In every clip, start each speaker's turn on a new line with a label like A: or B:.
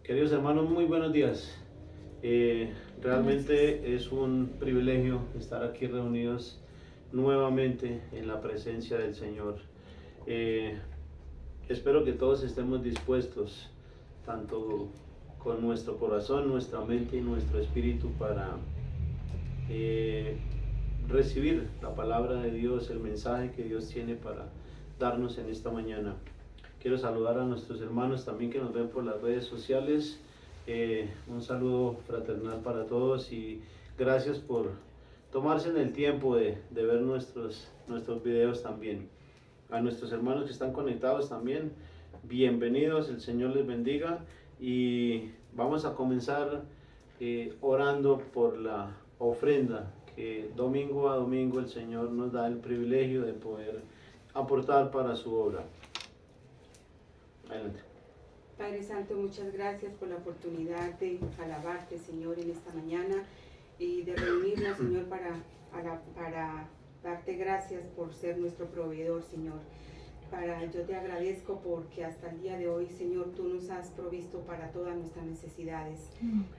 A: Queridos hermanos, muy buenos días. Realmente es un privilegio estar aquí reunidos nuevamente en la presencia del Señor. Espero que todos estemos dispuestos, tanto con nuestro corazón, nuestra mente y nuestro espíritu, para recibir la palabra de Dios, el mensaje que Dios tiene para darnos en esta mañana. Quiero saludar a nuestros hermanos también que nos ven por las redes sociales. Un saludo fraternal para todos y gracias por tomarse el tiempo de ver nuestros videos también. A nuestros hermanos que están conectados también, bienvenidos, el Señor les bendiga, y vamos a comenzar orando por la ofrenda que domingo a domingo el Señor nos da el privilegio de poder aportar para su obra. Adelante.
B: Padre Santo, muchas gracias por la oportunidad de alabarte, Señor, en esta mañana y de reunirnos, Señor, para darte gracias por ser nuestro proveedor, Señor. Yo te agradezco porque hasta el día de hoy, Señor, tú nos has provisto para todas nuestras necesidades.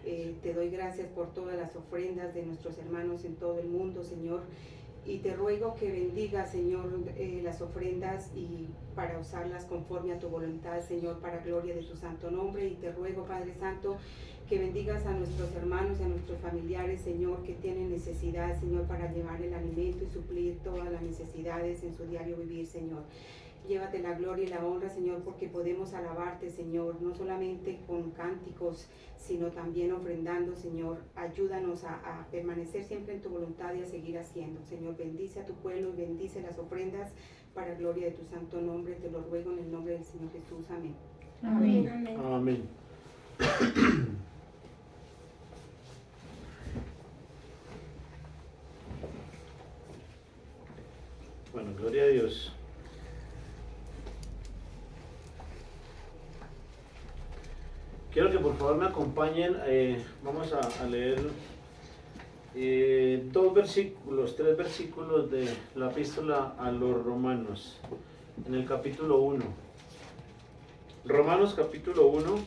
B: Te doy gracias por todas las ofrendas de nuestros hermanos en todo el mundo, Señor. Y te ruego que bendigas, Señor, las ofrendas y para usarlas conforme a tu voluntad, Señor, para gloria de tu santo nombre. Y te ruego, Padre Santo, que bendigas a nuestros hermanos y a nuestros familiares, Señor, que tienen necesidad, Señor, para llevar el alimento y suplir todas las necesidades en su diario vivir, Señor. Llévate la gloria y la honra, Señor, porque podemos alabarte, Señor, no solamente con cánticos, sino también ofrendando, Señor. Ayúdanos a permanecer siempre en tu voluntad y a seguir haciendo. Señor, bendice a tu pueblo y bendice las ofrendas para gloria de tu santo nombre. Te lo ruego en el nombre del Señor Jesús. Amén.
C: Amén.
A: Amén. Bueno, gloria a Dios. Quiero que por favor me acompañen, vamos a leer tres versículos de la epístola a los Romanos, en el capítulo 1. Romanos capítulo 1,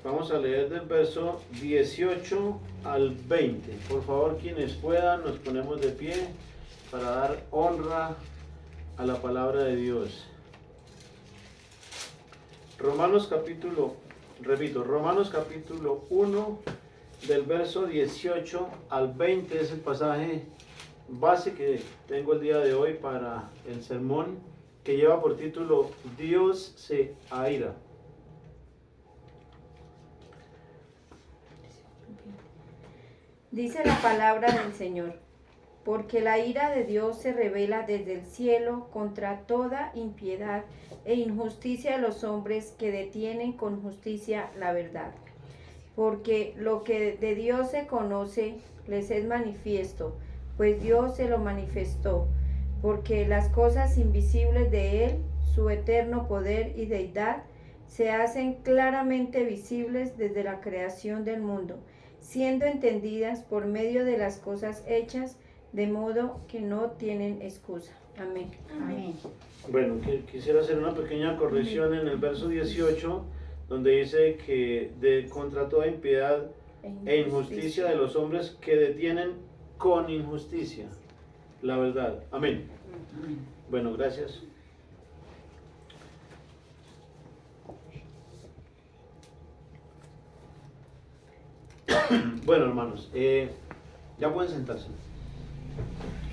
A: vamos a leer del verso 18 al 20. Por favor, quienes puedan, nos ponemos de pie para dar honra a la palabra de Dios. Romanos capítulo 1, del verso 18 al 20 es el pasaje base que tengo el día de hoy para el sermón, que lleva por título Dios se aira.
C: Dice la palabra del Señor: porque la ira de Dios se revela desde el cielo contra toda impiedad e injusticia de los hombres que detienen con justicia la verdad. Porque lo que de Dios se conoce les es manifiesto, pues Dios se lo manifestó, porque las cosas invisibles de Él, su eterno poder y deidad, se hacen claramente visibles desde la creación del mundo, siendo entendidas por medio de las cosas hechas, de modo que no tienen excusa. Amén.
B: Amén.
A: Bueno, quisiera hacer una pequeña corrección en el verso 18, donde dice que contra toda impiedad e injusticia de los hombres que detienen con injusticia la verdad. Amén. Bueno, gracias. Bueno, hermanos, ya pueden sentarse.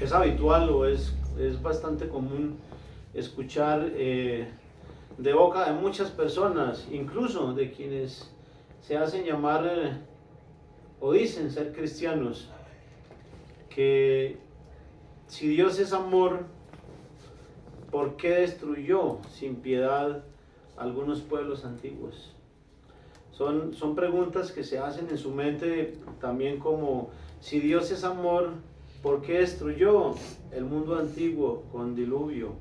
A: Es habitual o es bastante común escuchar de boca de muchas personas, incluso de quienes se hacen llamar o dicen ser cristianos, que si Dios es amor, ¿por qué destruyó sin piedad algunos pueblos antiguos? Son preguntas que se hacen en su mente también, como: si Dios es amor, ¿por qué destruyó el mundo antiguo con diluvio?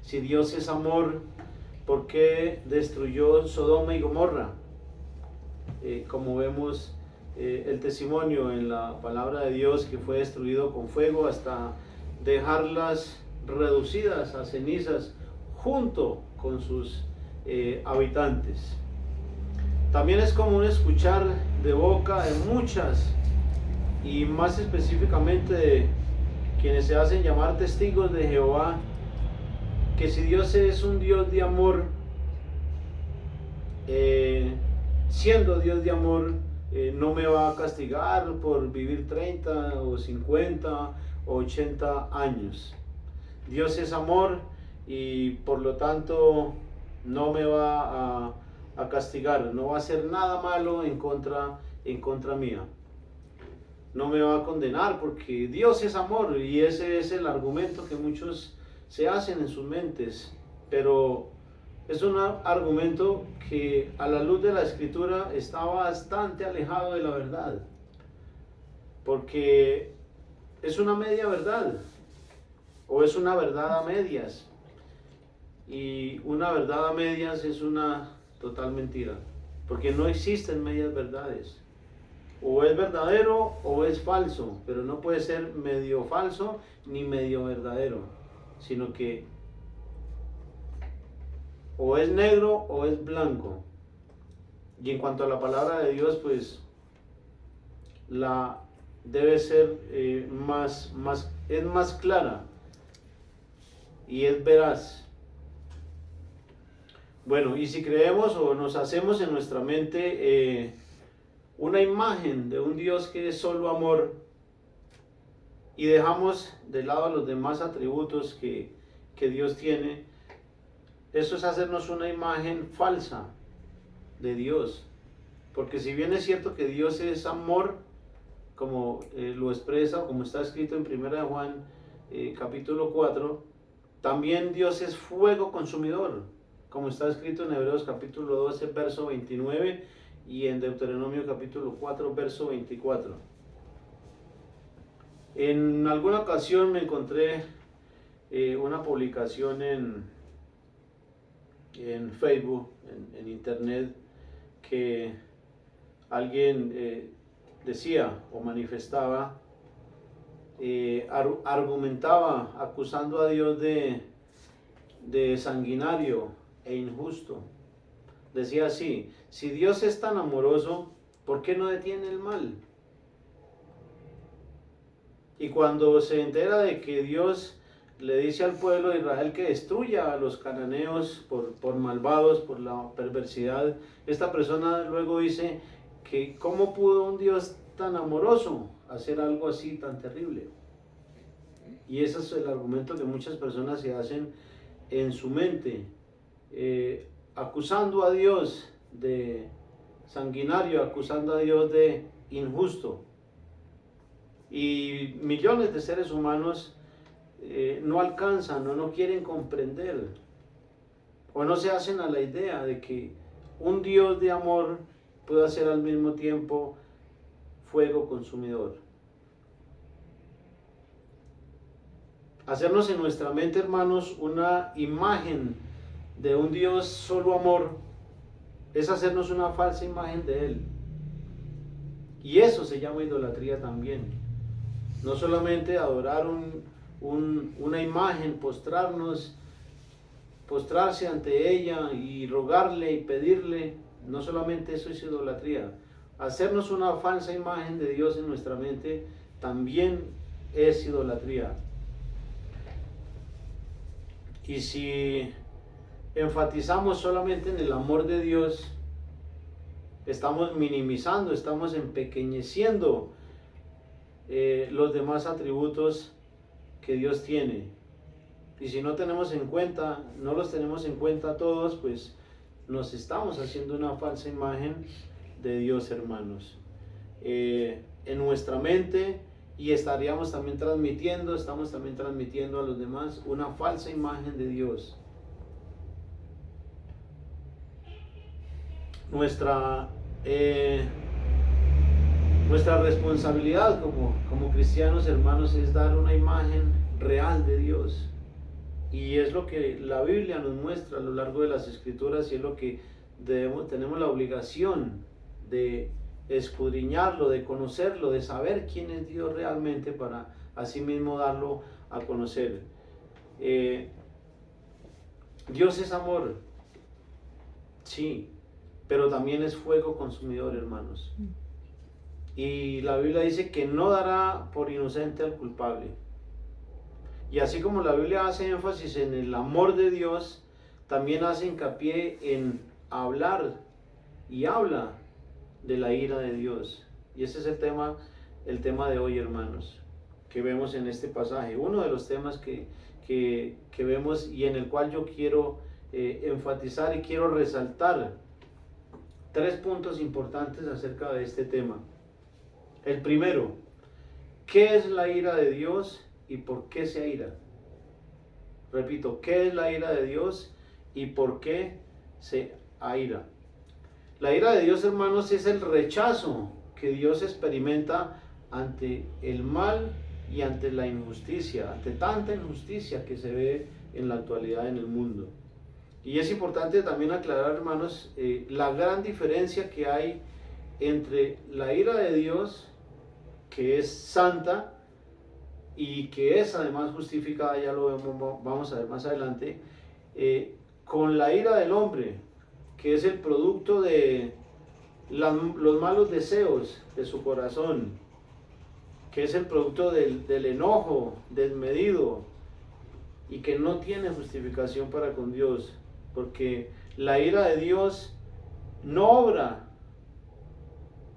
A: Si Dios es amor, ¿por qué destruyó Sodoma y Gomorra? Como vemos el testimonio en la palabra de Dios, que fue destruido con fuego hasta dejarlas reducidas a cenizas junto con sus habitantes. También es común escuchar de boca de muchas, y más específicamente de quienes se hacen llamar testigos de Jehová, que si Dios es un Dios de amor, siendo Dios de amor, no me va a castigar por vivir 30 o 50 o 80 años. Dios es amor y por lo tanto no me va a castigar, no va a hacer nada malo en contra mía. No me va a condenar porque Dios es amor, y ese es el argumento que muchos se hacen en sus mentes, pero es un argumento que a la luz de la Escritura está bastante alejado de la verdad, porque es una media verdad, o es una verdad a medias, y una verdad a medias es una total mentira, porque no existen medias verdades. O es verdadero o es falso, pero no puede ser medio falso ni medio verdadero, sino que o es negro o es blanco. Y en cuanto a la palabra de Dios, pues debe ser es más clara y es veraz. Bueno, y si creemos o nos hacemos en nuestra mente una imagen de un Dios que es solo amor, y dejamos de lado los demás atributos que Dios tiene, eso es hacernos una imagen falsa de Dios. Porque si bien es cierto que Dios es amor, como lo expresa, como está escrito en 1 Juan capítulo 4, también Dios es fuego consumidor, como está escrito en Hebreos capítulo 12, verso 29, y en Deuteronomio capítulo 4, verso 24. En alguna ocasión me encontré una publicación en Facebook, en internet, que alguien decía o manifestaba, argumentaba acusando a Dios de sanguinario e injusto. Decía así: si Dios es tan amoroso, ¿por qué no detiene el mal? Y cuando se entera de que Dios le dice al pueblo de Israel que destruya a los cananeos por malvados, por la perversidad, esta persona luego dice que ¿cómo pudo un Dios tan amoroso hacer algo así tan terrible? Y ese es el argumento que muchas personas se hacen en su mente, acusando a Dios de sanguinario, acusando a Dios de injusto. Y millones de seres humanos no alcanzan o no quieren comprender, o no se hacen a la idea de que un Dios de amor pueda ser al mismo tiempo fuego consumidor. Hacernos en nuestra mente, hermanos, una imagen de un Dios solo amor es hacernos una falsa imagen de Él. Y eso se llama idolatría también. No solamente adorar una imagen, postrarse ante ella y rogarle y pedirle, no solamente eso es idolatría. Hacernos una falsa imagen de Dios en nuestra mente también es idolatría. Y si enfatizamos solamente en el amor de Dios, estamos minimizando, estamos empequeñeciendo los demás atributos que Dios tiene. Y si no los tenemos en cuenta todos, pues nos estamos haciendo una falsa imagen de Dios, hermanos, en nuestra mente, y estamos también transmitiendo a los demás una falsa imagen de Dios. Nuestra responsabilidad como cristianos, hermanos, es dar una imagen real de Dios. Y es lo que la Biblia nos muestra a lo largo de las Escrituras, y es lo que tenemos la obligación de escudriñarlo, de conocerlo, de saber quién es Dios realmente, para así mismo darlo a conocer. Dios es amor, sí, pero también es fuego consumidor, hermanos. Y la Biblia dice que no dará por inocente al culpable. Y así como la Biblia hace énfasis en el amor de Dios, también hace hincapié en hablar y habla de la ira de Dios. Y ese es el tema de hoy, hermanos, que vemos en este pasaje. Uno de los temas que vemos y en el cual yo quiero enfatizar y quiero resaltar 3 puntos importantes acerca de este tema. El primero, ¿qué es la ira de Dios y por qué se aira? Repito, ¿qué es la ira de Dios y por qué se aira? La ira de Dios, hermanos, es el rechazo que Dios experimenta ante el mal y ante la injusticia, ante tanta injusticia que se ve en la actualidad en el mundo. Y es importante también aclarar, hermanos, la gran diferencia que hay entre la ira de Dios, que es santa y que es además justificada, ya lo vamos a ver más adelante, con la ira del hombre, que es el producto de los malos deseos de su corazón, que es el producto del enojo desmedido y que no tiene justificación para con Dios, porque la ira de Dios no obra,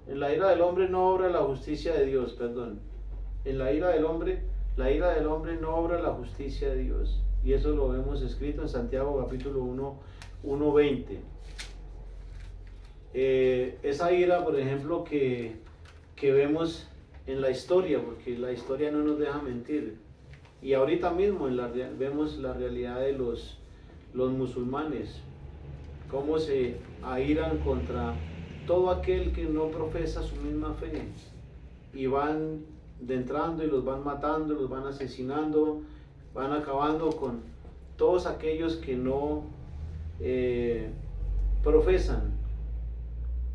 A: en la ira del hombre no obra la justicia de Dios, perdón. En la ira del hombre no obra la justicia de Dios. Y eso lo vemos escrito en Santiago capítulo 1:20. Esa ira, por ejemplo, que vemos en la historia, porque la historia no nos deja mentir. Y ahorita mismo vemos la realidad de los musulmanes, cómo se airan contra todo aquel que no profesa su misma fe, y van entrando y los van matando, los van asesinando, van acabando con todos aquellos que no profesan,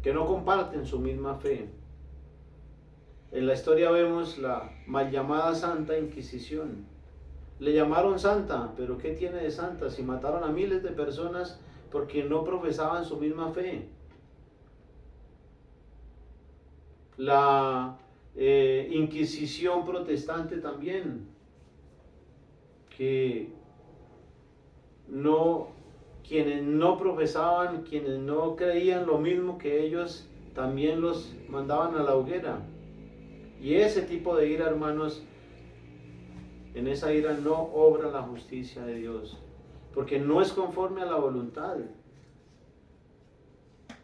A: que no comparten su misma fe. En la historia vemos la mal llamada Santa Inquisición. Le llamaron santa, pero ¿qué tiene de santa si mataron a miles de personas porque no profesaban su misma fe? La Inquisición protestante también, que quienes no profesaban, quienes no creían lo mismo que ellos, también los mandaban a la hoguera. Y ese tipo de ira, hermanos, en esa ira no obra la justicia de Dios, porque no es conforme a la voluntad.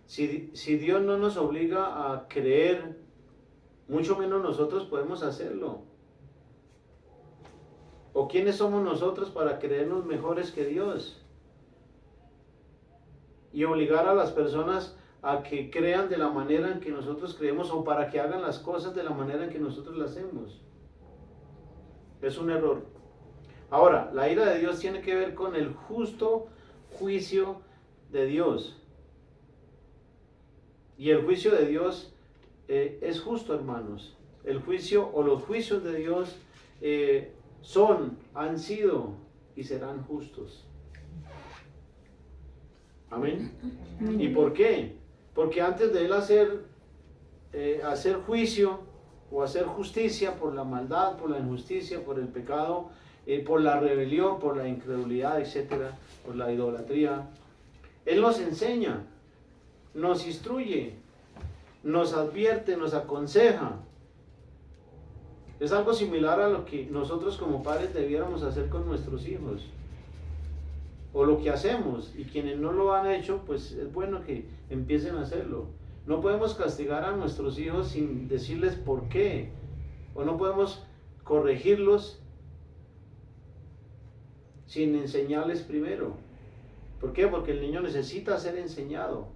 A: Si Dios no nos obliga a creer, mucho menos nosotros podemos hacerlo. ¿O quiénes somos nosotros para creernos mejores que Dios? Y obligar a las personas a que crean de la manera en que nosotros creemos, o para que hagan las cosas de la manera en que nosotros las hacemos. Es un error. Ahora, la ira de Dios tiene que ver con el justo juicio de Dios. Y el juicio de Dios es justo, hermanos. El juicio o los juicios de Dios han sido y serán justos. Amén. ¿Y por qué? Porque antes de Él hacer juicio o hacer justicia por la maldad, por la injusticia, por el pecado, por la rebelión, por la incredulidad, etcétera, por la idolatría, Él nos enseña, nos instruye, nos advierte, nos aconseja. Es algo similar a lo que nosotros como padres debiéramos hacer con nuestros hijos, o lo que hacemos, y quienes no lo han hecho, pues es bueno que empiecen a hacerlo. No podemos castigar a nuestros hijos sin decirles por qué, o no podemos corregirlos sin enseñarles primero. ¿Por qué? Porque el niño necesita ser enseñado.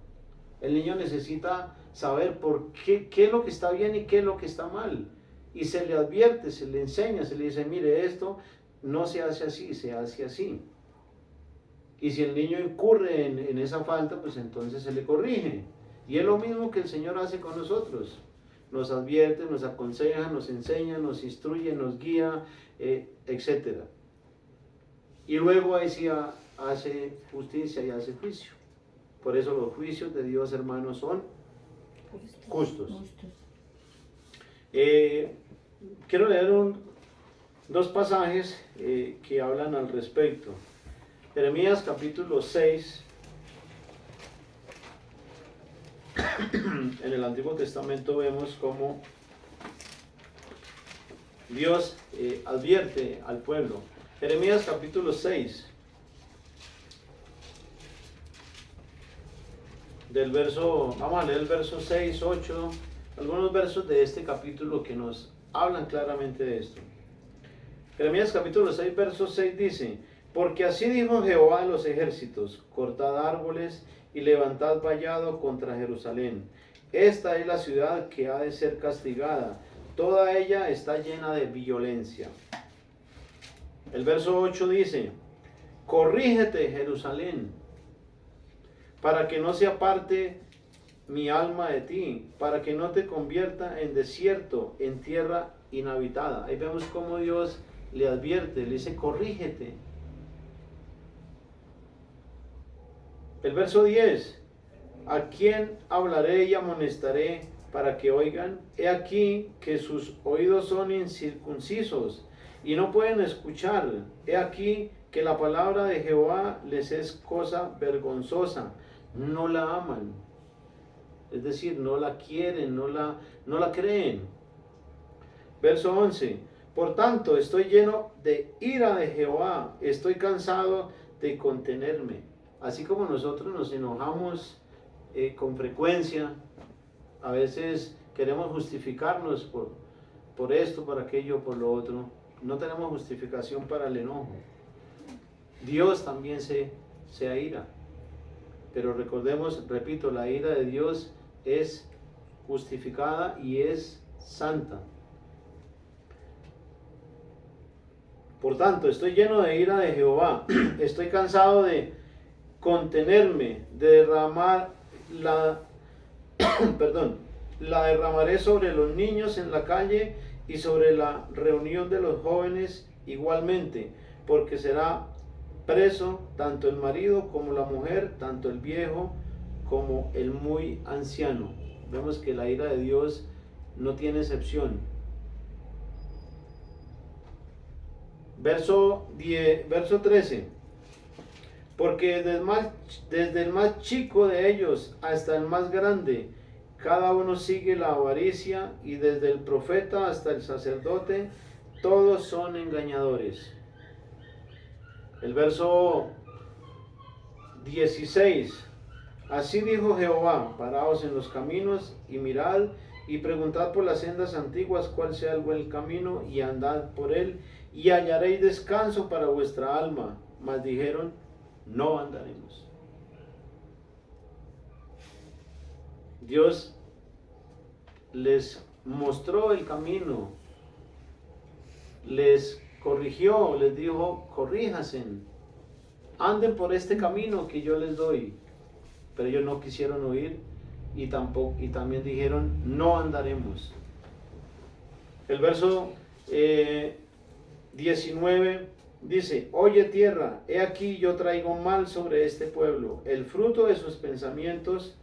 A: El niño necesita saber por qué es lo que está bien y qué es lo que está mal. Y se le advierte, se le enseña, se le dice, mire, esto no se hace así, se hace así. Y si el niño incurre en esa falta, pues entonces se le corrige. Y es lo mismo que el Señor hace con nosotros. Nos advierte, nos aconseja, nos enseña, nos instruye, nos guía, etc. Y luego ahí sí hace justicia y hace juicio. Por eso los juicios de Dios, hermanos, son justos. Quiero leer dos pasajes que hablan al respecto. Jeremías capítulo 6. En el Antiguo Testamento vemos cómo Dios advierte al pueblo. Jeremías capítulo 6. Vamos a leer el verso 6, 8, algunos versos de este capítulo que nos hablan claramente de esto. Jeremías capítulo 6, verso 6 dice: porque así dijo Jehová a los ejércitos, cortad árboles y levantad vallado contra Jerusalén. Esta es la ciudad que ha de ser castigada, toda ella está llena de violencia. El verso 8 dice: corrígete, Jerusalén, para que no se aparte mi alma de ti, para que no te convierta en desierto, en tierra inhabitada. Ahí vemos cómo Dios le advierte, le dice: corrígete. El verso 10: ¿a quién hablaré y amonestaré para que oigan? He aquí que sus oídos son incircuncisos y no pueden escuchar. He aquí que la palabra de Jehová les es cosa vergonzosa. No la aman, es decir, no la quieren, no la creen. Verso 11: por tanto, estoy lleno de ira de Jehová, estoy cansado de contenerme. Así como nosotros nos enojamos con frecuencia, a veces queremos justificarnos por esto, por aquello, por lo otro. No tenemos justificación para el enojo. Dios también se aira. Pero recordemos, repito, la ira de Dios es justificada y es santa. Por tanto, estoy lleno de ira de Jehová, estoy cansado de contenerme, de derramar la derramaré sobre los niños en la calle y sobre la reunión de los jóvenes igualmente, porque será preso tanto el marido como la mujer, tanto el viejo como el muy anciano. Vemos que la ira de Dios no tiene excepción. Verso 13: porque desde el más chico de ellos hasta el más grande, cada uno sigue la avaricia, y desde el profeta hasta el sacerdote, todos son engañadores. El verso 16: así dijo Jehová: paraos en los caminos y mirad y preguntad por las sendas antiguas cuál sea el buen camino, y andad por él y hallaréis descanso para vuestra alma. Mas dijeron: no andaremos. Dios les mostró el camino, les corrigió, les dijo: corríjanse, anden por este camino que yo les doy. Pero ellos no quisieron oír y también dijeron: no andaremos. El verso 19 dice: oye tierra, he aquí yo traigo mal sobre este pueblo, el fruto de sus pensamientos,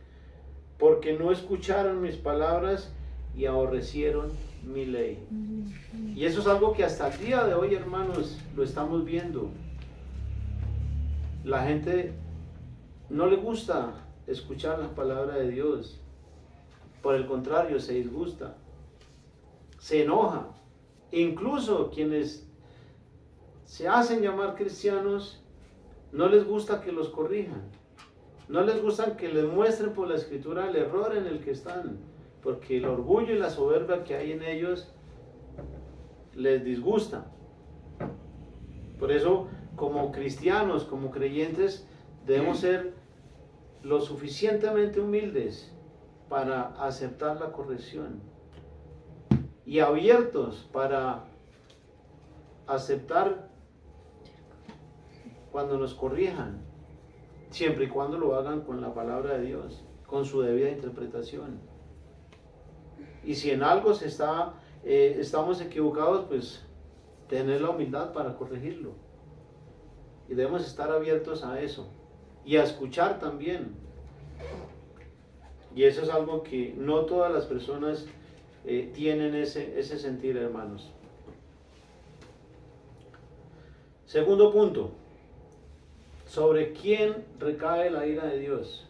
A: porque no escucharon mis palabras y aborrecieron mi ley. Y eso es algo que hasta el día de hoy, hermanos, lo estamos viendo. La gente no le gusta escuchar la palabra de Dios. Por el contrario, se disgusta, se enoja. Incluso quienes se hacen llamar cristianos, no les gusta que los corrijan. No les gusta que les muestren por la escritura el error en el que están, porque el orgullo y la soberbia que hay en ellos les disgusta. Por eso, como cristianos, como creyentes, debemos ser lo suficientemente humildes para aceptar la corrección y abiertos para aceptar cuando nos corrijan, siempre y cuando lo hagan con la palabra de Dios, con su debida interpretación. Y si en algo estamos equivocados, pues tener la humildad para corregirlo. Y debemos estar abiertos a eso y a escuchar también. Y eso es algo que no todas las personas tienen ese sentir, hermanos. Segundo punto, ¿sobre quién recae la ira de Dios?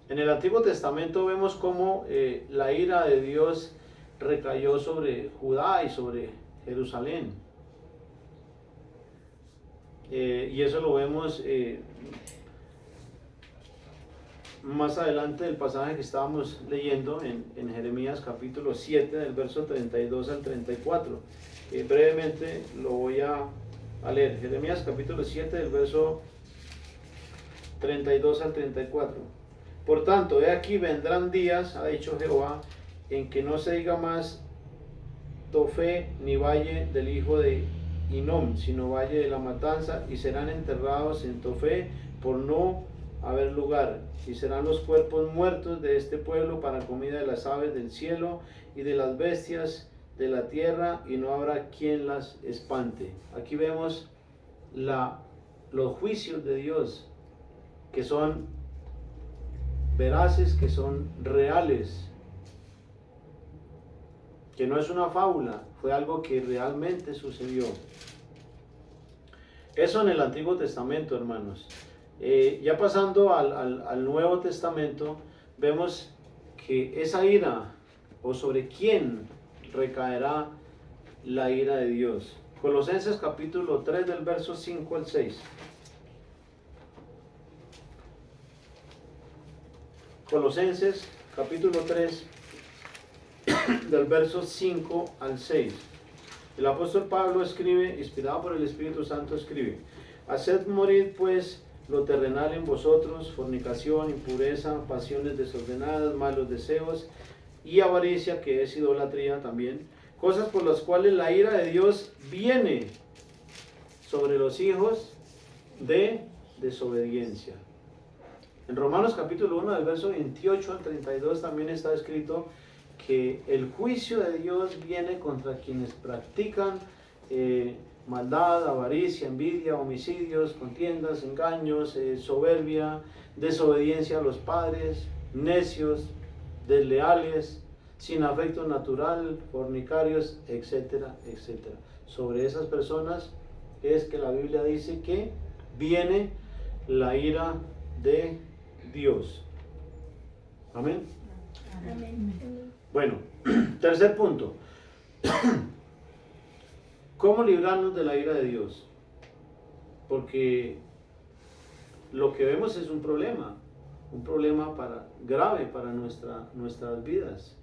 A: En el Antiguo Testamento vemos cómo la ira de Dios recayó sobre Judá y sobre Jerusalén. Y eso lo vemos más adelante del pasaje que estábamos leyendo en Jeremías capítulo 7, del verso 32 al 34. Brevemente lo voy a leer. Jeremías capítulo 7, del verso 32 al 34. Por tanto, he aquí vendrán días, ha dicho Jehová, en que no se diga más Tofé ni valle del hijo de Hinnom, sino valle de la matanza, y serán enterrados en Tofé por no haber lugar, y serán los cuerpos muertos de este pueblo para comida de las aves del cielo y de las bestias de la tierra, y no habrá quien las espante. Aquí vemos los juicios de Dios, que son veraces, que son reales, que no es una fábula, fue algo que realmente sucedió. Eso en el Antiguo Testamento, hermanos. Ya pasando al Nuevo Testamento, vemos que esa ira, o sobre quién recaerá la ira de Dios. Colosenses capítulo 3, del verso 5 al 6. Colosenses capítulo 3, del verso 5 al 6. El apóstol Pablo escribe, inspirado por el Espíritu Santo, escribe: haced morir pues lo terrenal en vosotros, fornicación, impureza, pasiones desordenadas, malos deseos y avaricia, que es idolatría también, cosas por las cuales la ira de Dios viene sobre los hijos de desobediencia. En Romanos capítulo 1, del verso 28 al 32 también está escrito que el juicio de Dios viene contra quienes practican maldad, avaricia, envidia, homicidios, contiendas, engaños, soberbia, desobediencia a los padres, necios, desleales, sin afecto natural, fornicarios, etcétera, etcétera. Sobre esas personas es que la Biblia dice que viene la ira de Dios. Amén.
C: Amén.
A: Bueno, tercer punto. ¿Cómo librarnos de la ira de Dios? Porque lo que vemos es un problema grave para nuestras vidas,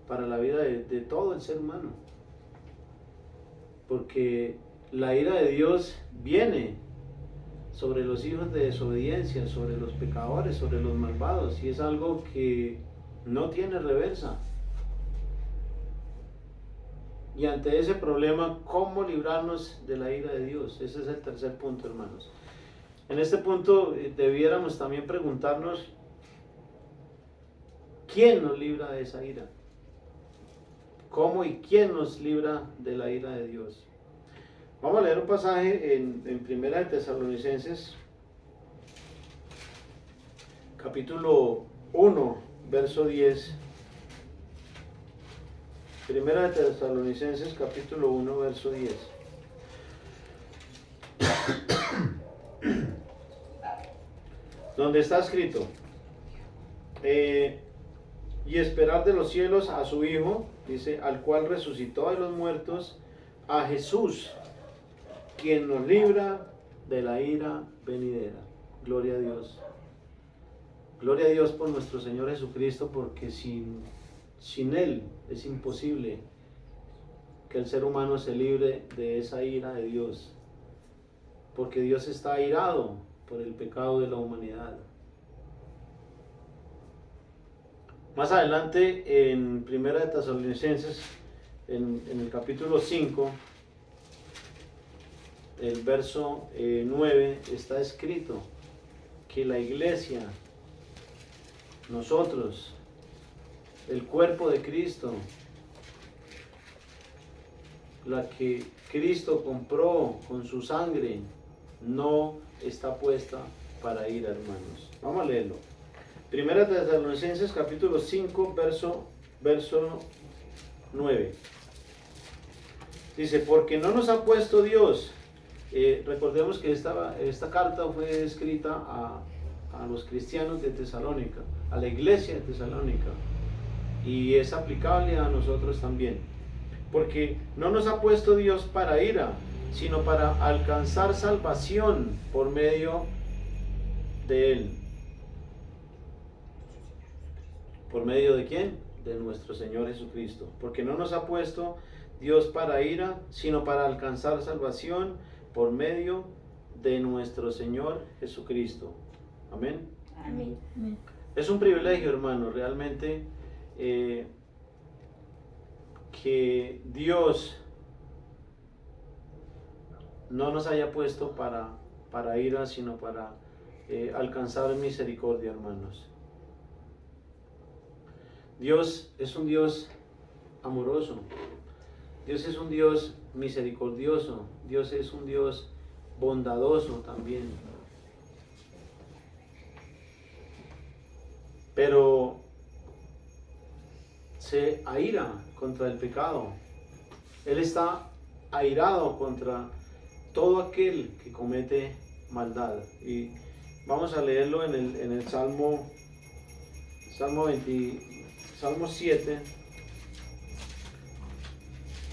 A: para la vida de todo el ser humano. Porque la ira de Dios viene sobre los hijos de desobediencia, sobre los pecadores, sobre los malvados, y es algo que no tiene reversa. Y ante ese problema, ¿cómo librarnos de la ira de Dios? Ese es el tercer punto, hermanos. En este punto debiéramos también preguntarnos, ¿quién nos libra de esa ira? ¿Cómo y quién nos libra de la ira de Dios? Vamos a leer un pasaje en Primera de Tesalonicenses, capítulo 1, verso 10. Primera de Tesalonicenses, capítulo 1, verso 10. Donde está escrito: y esperar de los cielos a su Hijo, dice, al cual resucitó de los muertos, a Jesús, quien nos libra de la ira venidera. Gloria a Dios. Gloria a Dios por nuestro Señor Jesucristo, porque sin Él es imposible que el ser humano se libre de esa ira de Dios, porque Dios está airado por el pecado de la humanidad. Más adelante en Primera de Tesalonicenses, en el capítulo 5, el verso 9, está escrito que la iglesia, nosotros, el cuerpo de Cristo, la que Cristo compró con su sangre, no está puesta para ira, hermanos. Vamos a leerlo. Primera Tesalonicenses capítulo 5, verso 9. Dice, porque no nos ha puesto Dios. Recordemos que esta carta fue escrita a los cristianos de Tesalónica, a la iglesia de Tesalónica, y es aplicable a nosotros también. Porque no nos ha puesto Dios para ira, sino para alcanzar salvación por medio de Él. ¿Por medio de quién? De nuestro Señor Jesucristo. Porque no nos ha puesto Dios para ira, sino para alcanzar salvación por medio de nuestro Señor Jesucristo. Amén.
C: Amén.
A: Es un privilegio, hermano, realmente que Dios no nos haya puesto para ira, sino para alcanzar misericordia, hermanos. Dios es un Dios amoroso. Dios es un Dios misericordioso. Dios es un Dios bondadoso también. Pero se aira contra el pecado. Él está airado contra todo aquel que comete maldad. Y vamos a leerlo en el Salmo 7,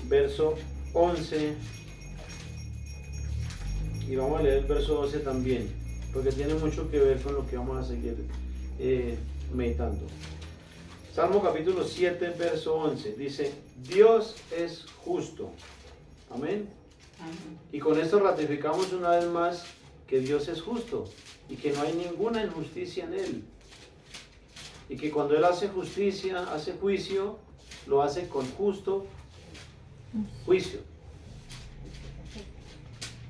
A: verso 11, y vamos a leer el verso 12 también, porque tiene mucho que ver con lo que vamos a seguir meditando. Salmo capítulo 7, verso 11, dice, Dios es justo. Amén.
B: Amén.
A: Y con esto ratificamos una vez más que Dios es justo y que no hay ninguna injusticia en Él. Y que cuando Él hace justicia, hace juicio, lo hace con justo juicio.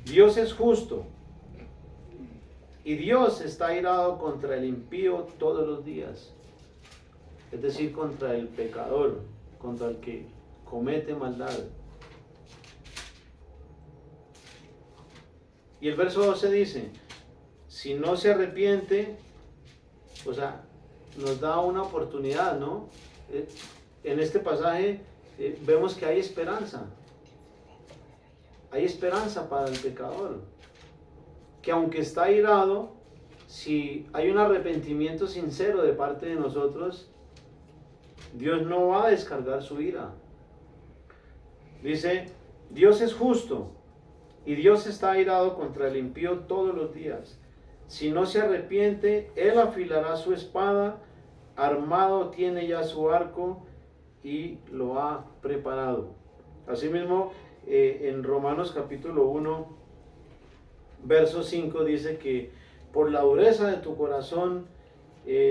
A: Dios es justo. Y Dios está airado contra el impío todos los días. Es decir, contra el pecador, contra el que comete maldad. Y el verso 12 dice, si no se arrepiente, o sea, nos da una oportunidad, ¿no? En este pasaje vemos que hay esperanza. Hay esperanza para el pecador. Que aunque está airado, si hay un arrepentimiento sincero de parte de nosotros, Dios no va a descargar su ira. Dice, Dios es justo y Dios está airado contra el impío todos los días. Si no se arrepiente, Él afilará su espada, armado tiene ya su arco y lo ha preparado. Asimismo, en Romanos capítulo 1, verso 5 dice que por la dureza de tu corazón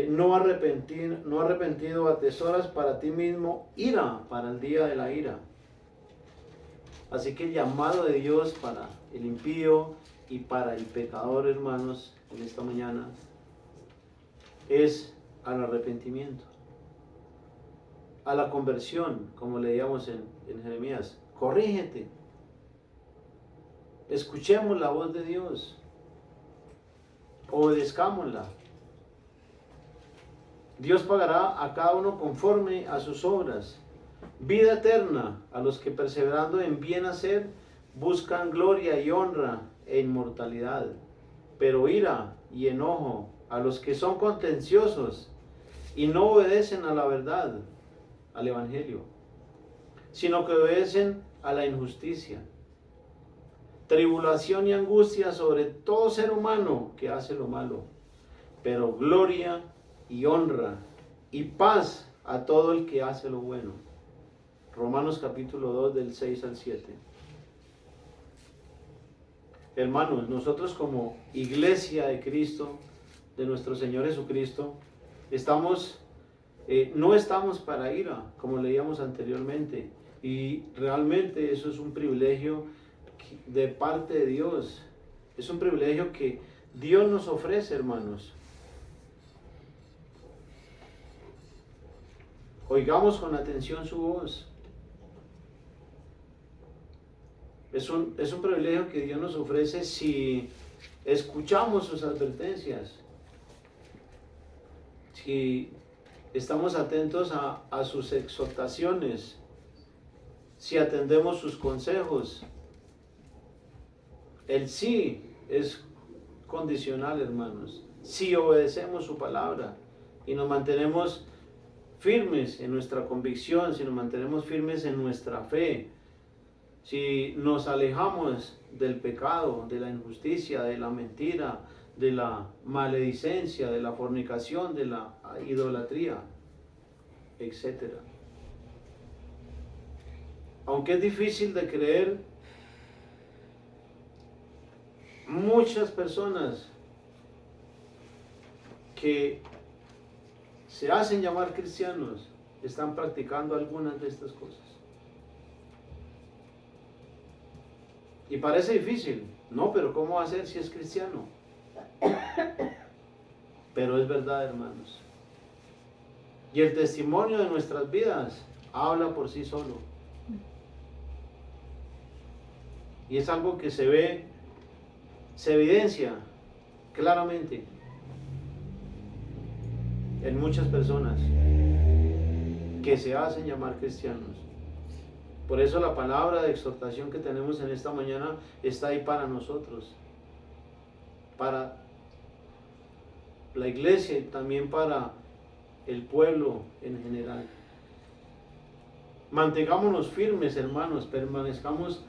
A: no arrepentido atesoras para ti mismo ira para el día de la ira. Así que el llamado de Dios para el impío y para el pecador, hermanos, en esta mañana es al arrepentimiento, a la conversión, como leíamos en Jeremías. Corrígete, escuchemos la voz de Dios, obedezcámosla. Dios pagará a cada uno conforme a sus obras. Vida eterna a los que perseverando en bien hacer buscan gloria y honra e inmortalidad. Pero ira y enojo a los que son contenciosos y no obedecen a la verdad, al evangelio, sino que obedecen a la injusticia. Tribulación y angustia sobre todo ser humano que hace lo malo, pero gloria y honra y paz a todo el que hace lo bueno. Romanos capítulo 2 del 6 al 7. Hermanos, nosotros como iglesia de Cristo, de nuestro Señor Jesucristo, no estamos para ira, como leíamos anteriormente, y realmente eso es un privilegio de parte de Dios. Es un privilegio que Dios nos ofrece, hermanos. Oigamos con atención su voz. Es un privilegio que Dios nos ofrece si escuchamos sus advertencias, si estamos atentos a sus exhortaciones, si atendemos sus consejos. El sí es condicional, hermanos. Si obedecemos su palabra y nos mantenemos firmes en nuestra convicción, si nos mantenemos firmes en nuestra fe, si nos alejamos del pecado, de la injusticia, de la mentira, de la maledicencia, de la fornicación, de la idolatría, etc. Aunque es difícil de creer, muchas personas que se hacen llamar cristianos están practicando algunas de estas cosas. Y parece difícil, no, pero ¿cómo va a ser si es cristiano? Pero es verdad, hermanos. Y el testimonio de nuestras vidas habla por sí solo. Y es algo que se ve, se evidencia claramente en muchas personas que se hacen llamar cristianos. Por eso la palabra de exhortación que tenemos en esta mañana está ahí para nosotros, para la iglesia y también para el pueblo en general. Mantengámonos firmes, hermanos, permanezcamos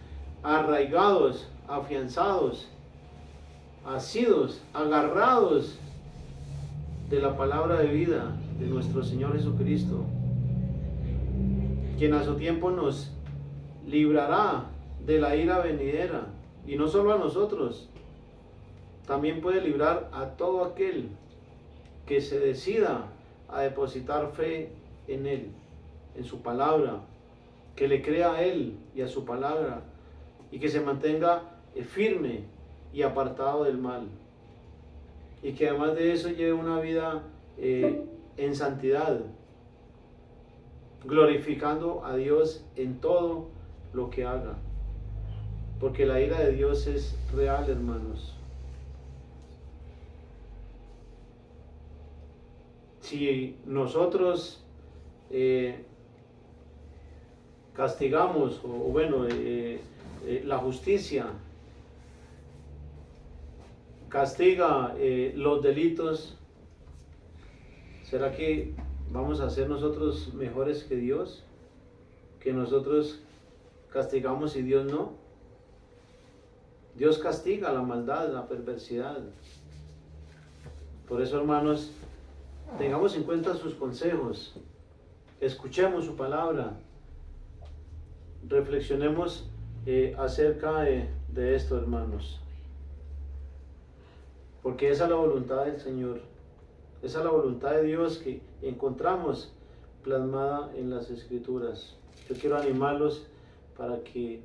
A: arraigados, afianzados, asidos, agarrados de la palabra de vida de nuestro Señor Jesucristo, quien a su tiempo nos librará de la ira venidera, y no solo a nosotros, también puede librar a todo aquel que se decida a depositar fe en Él, en su palabra, que le crea a Él y a su palabra, y que se mantenga firme y apartado del mal, y que además de eso lleve una vida en santidad, glorificando a Dios en todo lo que haga, porque la ira de Dios es real, hermanos. Si nosotros castigamos, la justicia castiga los delitos, ¿será que vamos a ser nosotros mejores que Dios? Que nosotros castigamos y Dios no. Dios castiga la maldad, la perversidad. Por eso, hermanos, tengamos en cuenta sus consejos, escuchemos su palabra, reflexionemos acerca de esto, hermanos, porque esa es la voluntad del Señor, esa es la voluntad de Dios que encontramos plasmada en las Escrituras. Yo quiero animarlos para que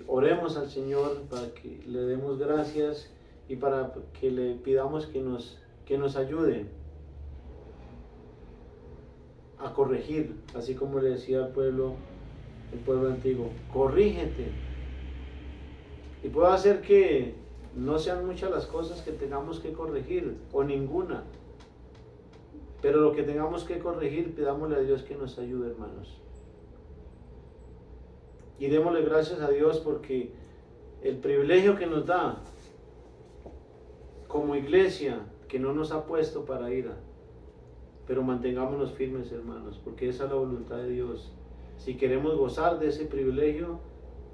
A: oremos al Señor, para que le demos gracias y para que le pidamos que nos ayude a corregir, así como le decía el pueblo antiguo, corrígete. Y puede hacer que no sean muchas las cosas que tengamos que corregir, o ninguna, pero lo que tengamos que corregir, pidámosle a Dios que nos ayude, hermanos. Y démosle gracias a Dios porque el privilegio que nos da como iglesia, que no nos ha puesto para ira, pero mantengámonos firmes, hermanos, porque esa es la voluntad de Dios. Si queremos gozar de ese privilegio,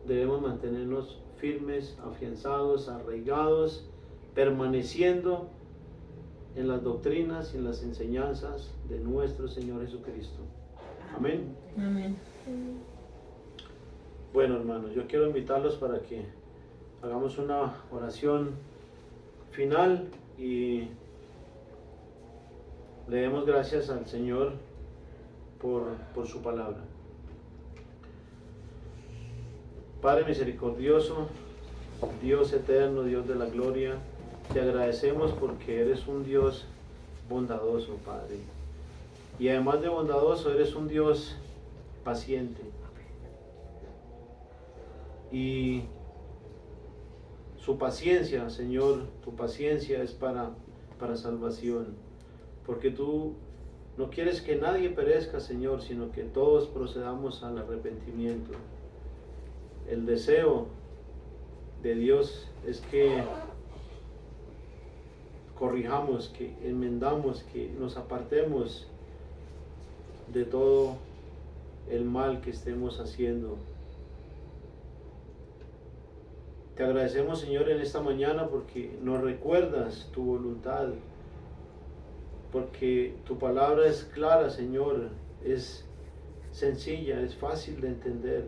A: debemos mantenernos firmes, afianzados, arraigados, permaneciendo en las doctrinas y en las enseñanzas de nuestro Señor Jesucristo. Amén.
C: Amén.
A: Bueno, hermanos, yo quiero invitarlos para que hagamos una oración final y le demos gracias al Señor por su palabra. Padre misericordioso, Dios eterno, Dios de la gloria, te agradecemos porque eres un Dios bondadoso, Padre. Y además de bondadoso, eres un Dios paciente. Y su paciencia, Señor, tu paciencia es para salvación. porque tú no quieres que nadie perezca, Señor, sino que todos procedamos al arrepentimiento. El deseo de Dios es que corrijamos, que enmendamos, que nos apartemos de todo el mal que estemos haciendo. Te agradecemos, Señor, en esta mañana porque nos recuerdas tu voluntad, porque tu palabra es clara, Señor, es sencilla, es fácil de entender.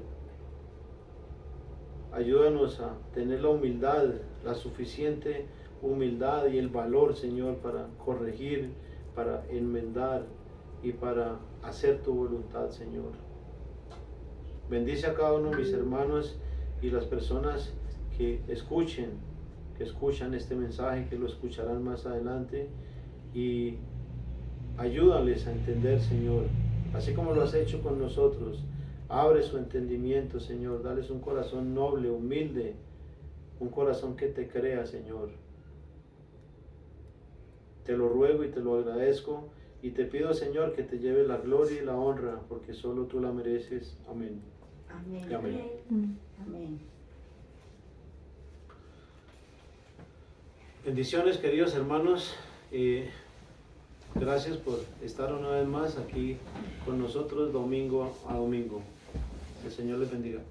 A: Ayúdanos a tener la humildad, la suficiente humildad y el valor, Señor, para corregir, para enmendar y para hacer tu voluntad, Señor. Bendice a cada uno de mis hermanos y las personas que escuchan este mensaje, que lo escucharán más adelante, y ayúdales a entender, Señor, así como lo has hecho con nosotros. Abre su entendimiento, Señor, dales un corazón noble, humilde, un corazón que te crea, Señor. Te lo ruego y te lo agradezco y te pido, Señor, que te lleve la gloria y la honra, porque solo tú la mereces. Amén.
D: Amén.
A: Y amén.
D: Amén.
A: Bendiciones, queridos hermanos. Gracias por estar una vez más aquí con nosotros domingo a domingo. El Señor les bendiga.